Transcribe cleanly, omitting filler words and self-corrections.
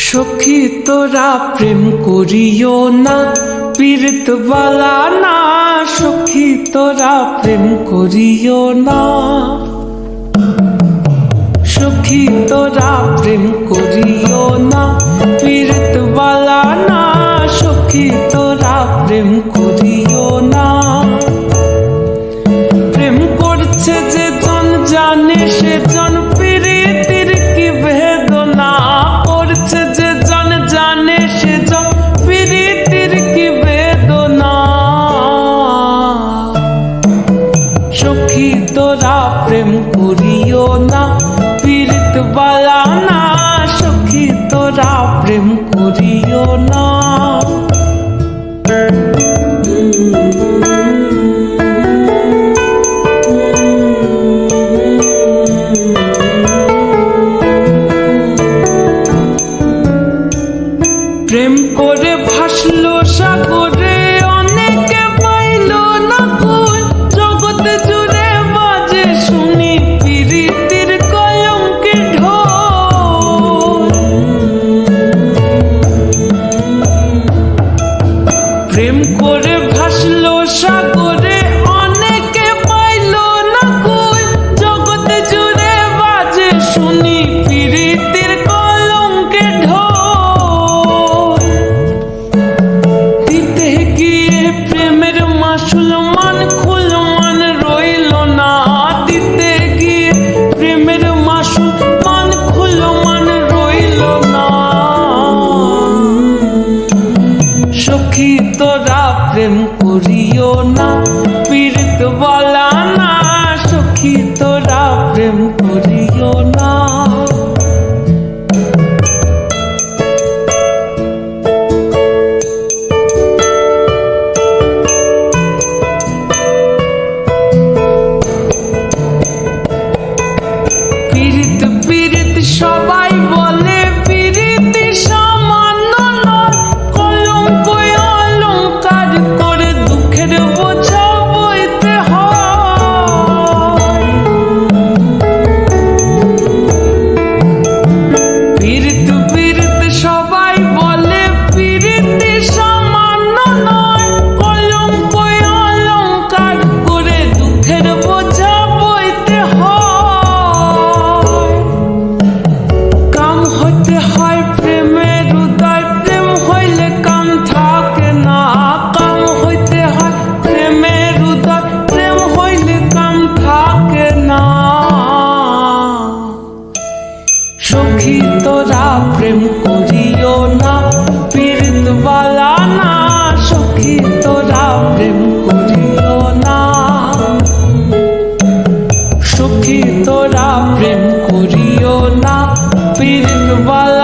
সখী তোরা প্রেম করিও না, পীড়িত বালা না। সখী তোরা প্রেম করিও না, সখী তোরা প্রেম করিও না, পীড়িত বালা না। সখী তোরা প্রেম করিও না। প্রেম করছে যে জন জানে সে জন পীড়িতের কি বেদনা করছে, যে জন জানে সে জন পীড়িতের কি বেদনা। সখী তোরা প্রেম করিও না, পীড়িত বালা না। সখী তোরা প্রেম করিও না। প্রেম করে ভাসলো সাগরে, অনেকে পাইল না কই। জগতে জুড়ে বাজে শুনি পীড়িতের কলঙ্কের ঢোল। প্রেম করে ভাসলো সাগরে, অনেকে পাইল না কই। জগতে জুড়ে বাজে শুনি পীড়িতের কলঙ্কের ঢোল। প্রেমের মাসুল মান খুল মান রইল না দিতে গিয়ে, প্রেমের মাসুল মান খুল মান রইল না। সখী তোরা প্রেম করিও না, পীড়িত বালা না। সখী তোরা প্রেম করিও না। সবাই বলে পীড়িতি সামান্য নয়, কলঙ্ক অলঙ্কার করে দুঃখের বোঝা বইতে হয়। পীড়িত সবাই বলে পীড়িতি সামান্য নয়, কলঙ্ক অলঙ্কার করে দুঃখের বোঝা বইতে হয়। হতে হয় প্রেমের উদয়, প্রেম হইলে কাম থাকে না। কাম হইতে হয় প্রেমের উদয়, প্রেম হইলে কাম থাকে না। সখী তোরা প্রেম করিও না, পীড়িত বালা না। সখী তোরা প্রেম করিও না, সখী তোরা প্রেম করিও না, পীড়িত বালা।